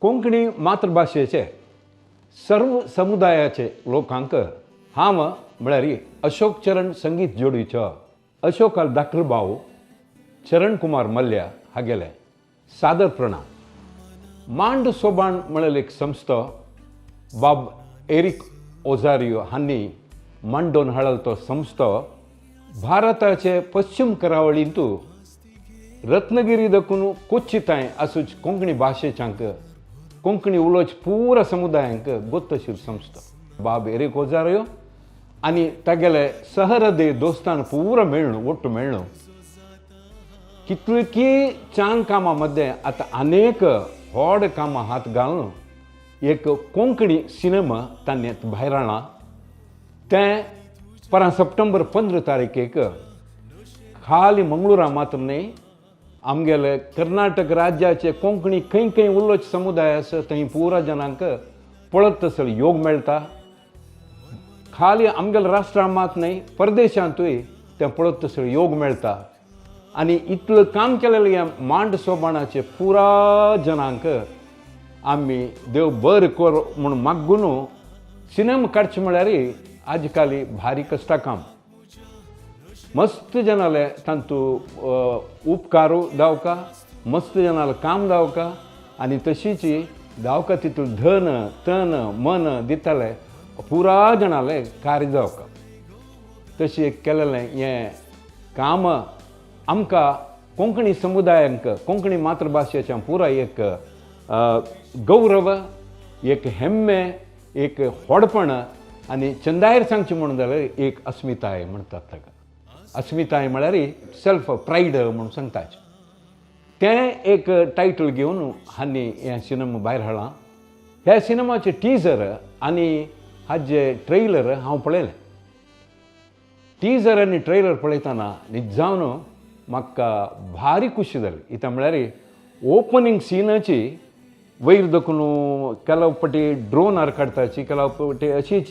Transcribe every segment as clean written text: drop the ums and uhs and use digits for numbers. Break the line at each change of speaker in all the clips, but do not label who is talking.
कोंकणी मातृभाशेचे सर्व समुदायाचे लोकांक हांव म्हळ्यार अशोक चरण संगीत जोडीचो अशोकाल धाकटो भाव चरण कुमार मल्ल्या हागेले सादर प्रणाम. मांड सोबाण म्हळ्यार एक संस्था बाब एरिक ओझारियो हांणी मांडोवन हाडला तो संस्था भारताचे पश्चिम करावळींतू रत्नगिरी दखून कोच्ची ताईं आसूच कोंकणी भाशेच्यांक कोंकणी उलोवच पुरा समुदायांक गोत्तशीर संस्था बाब एरिक ओझारियो आनी तागेले सहरदे दोस्तान पुरा मेळ्ळूं ಒಟ್ಟು मेळ्ळूं कितलीकी चांग कामां मध्ये आतां अनेक व्हड कामां हात घालून एक कोंकणी सिनेमा तांणी भायर हाडला. तें परां सप्टेंबर 15 तारीखेक खाली मंगळुरा मात्र न्ही आमगेले कर्नाटक राज्याचे कोंकणी खंय खंय उलोवचे समुदाय आसा थंय पुरा जनांक पळत तसले योग मेळटा. खाली आमगेल्या राष्ट्रांत मात न्ही परदेशांतूय तें पळत तसले योग मेळटा. आनी इतलें काम केलेलें ह्या मांड सोबाणाचे पुरा जनांक आमी देव बरें कर म्हूण मागून सिनेमा काडचें म्हळ्यार आज काली भारी कश्टा काम. मस्त जनाले तांतू उपकारू दावका मस्त जनाले काम दावका आनी तशीच दावका तितून धन तन मन दिताले पुरा जनाले कार्य जावका. तशें केलेलें हें काम आमकां कोंकणी समुदायांक कोंकणी मातृभाशेच्या पुरा एक गौरव एक हेम्मे एक व्हडपण आनी चंदायर सांगचें म्हणून जाल्यार एक अस्मिताय म्हणटात ताका. अस्मिताय म्हळ्यार सेल्फ प्रायड म्हणून सांगतात. तें एक टायटल घेवन हांणी हें सिनेमा भायर हाडलां. ह्या सिनेमाचें टिजर आनी हाजे ट्रेलर हांव पळयलें. टिजर आनी ट्रेलर पळयतना निजावन म्हाका भारी खुशी जाली. कित्याक म्हळ्यार ओपनिंग सिनाची वयर दखून केलो पटी ड्रोनार काडटाची केलो पटी अशीच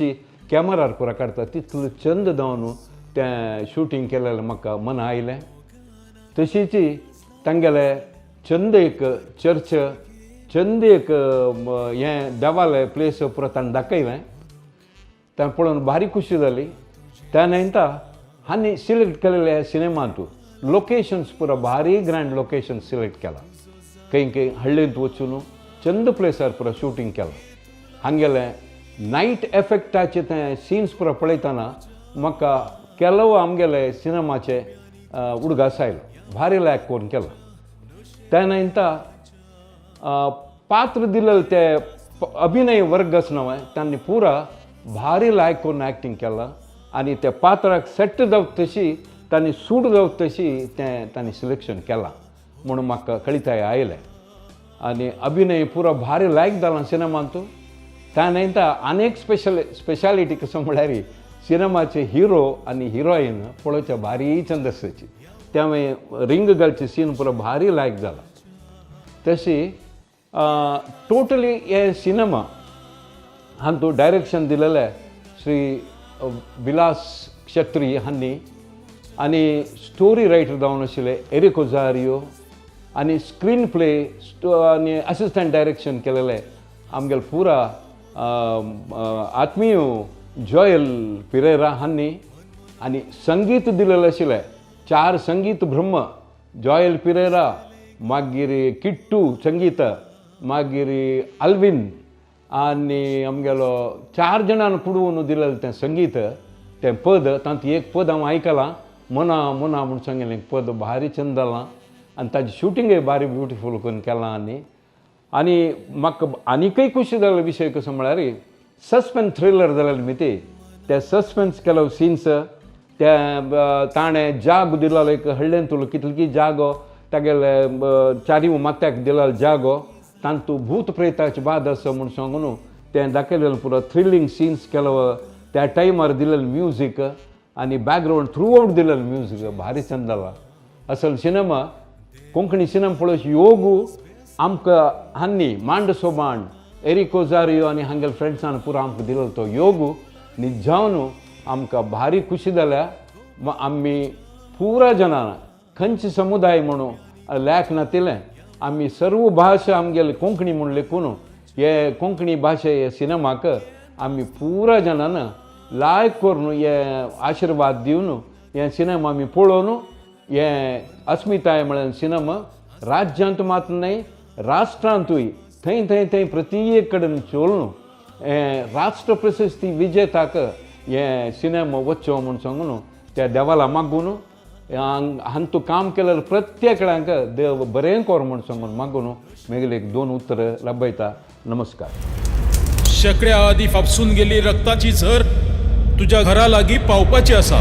कॅमेरार पुरा काडटा तितलें चंद जावन तें शूटिंग केलेलें म्हाका मन आयलें. तशीच तांगेले चंद एक चर्च चंद एक हें देवालय प्लेस पुरो ताणें दाखयलें. तें पळोवन भारी खुशी जाली. त्या नंतर हांणी सिलेक्ट केलेल्या सिनेमांत लोकेशन्स पुरो भारी ग्रँड लोकेशन सिलेक्ट केला. खंय खंय हळ्ळेंत वचून चंद प्लेसार पुरो शूटिंग केलां. हांगेले नायट एफेक्टाचे ते सीन्स पुरो पळयतना म्हाका केलो आमगेले सिनेमाचे उडगास आयलो भारी लायक करून केलो. त्या नंतर पात्र दिलेले ते अभिनय वर्ग आसा न्हय तांणी पुरा भारी लायक करून एक्टींग केलां आनी त्या पात्राक सेट जावं तशी तांणी सूट जावं तशी तें तांणी सिलेक्शन केलां म्हणून म्हाका कळिताय आयलें. आनी अभिनय पुरो भारी लायक जाला सिनेमांत. त्या नंतर आनीक स्पेशालिटी कसो म्हळ्यार सिनेमाचे हिरो आनी हिरोईन पळोवचे भारी चंद आसाची. त्यामुळे रिंग घालचे सीन पुरो भारी लायक जाला. तशी टोटली हे सिनेमा हातूंत डायरेक्शन दिलेलें श्री विलास क्षत्री हांणी आनी स्टोरी रायटर जावन आशिल्ले एरिक ओझारियो आनी स्क्रीन प्ले आनी असिस्टंट डायरेक्शन केलेलें आमगेले पुरा आत्मीय जॉयल पिरेरा हांणी आनी संगीत दिलेलें आशिल्लें 4 संगीत ब्रह्म जॉयल पिरेरा मागीर किट्टू संगीत मागीर अल्विन आनी आमगेलो 4 जाणांनी पुडून दिलेलें तें संगीत तें पद तांत एक पद हांव आयकलां मना मना म्हूण सांगिल्लें पद भारी चंद जालां आनी ताजें शुटींगय भारी ब्युटिफूल करून केलां. आनी म्हाका आनीकय खुशी जाल्लो विशय कसो म्हळ्यार सस्पेन्स थ्रिलर जालेलें मिती ते सस्पेन्स केलो सिन्स त्या ताणें जागो दिलेलो एक हळ्ळेंत तुलो कितलेकी जागो तागेले चारीव माथ्याक दिलेलो जागो तांतू भूत प्रेताची बाद आसा म्हूण सांगून तें दाखयलेलें पुरो थ्रिलिंग सीन्स केलो. त्या टायमार दिलेलें म्युजीक आनी बॅकग्रावंड थ्रू आउट दिलेलें म्युजीक भारी चंद जाला. असल सिनेमा कोंकणी सिनेमा पळोवचे योगू आमकां हांणी मांड सोबाण एरिक ओझारियो आनी हांगेले फ्रेंड्सान पुरो आमकां दिलो तो योगू निजावन आमकां भारी खुशी जाल्या. आमी पुरा जनां खंयचे समुदाय म्हणून लॅक नातिलें आमी सर्व भाशा आमगेले कोंकणी म्हूण लेखून हे कोंकणी भाशे हे सिनेमाक आमी पुरा जाणान लायक करून हे आशिर्वाद दिवन हे सिनेमा आमी पळोवन हे अस्मिताय म्हळ्यार सिनेमा राज्यांत मात न्हय राष्ट्रांतूय थंय थंय थंय प्रत्येक कडेन चोलन राष्ट्र प्रशस्ती विजेताक हे सिनेमा वच्चो म्हूण सांगून त्या देवाला मागून हांतू काम केलेलं प्रत्येकांक देव बरें कर म्हूण सांगून मागून मेगले एक 2 उतरां लाभयता. नमस्कार.
शेकड्या आदी फापसून गेली रक्ताची झर तुझ्या घरा लागीं पावपाची आसा.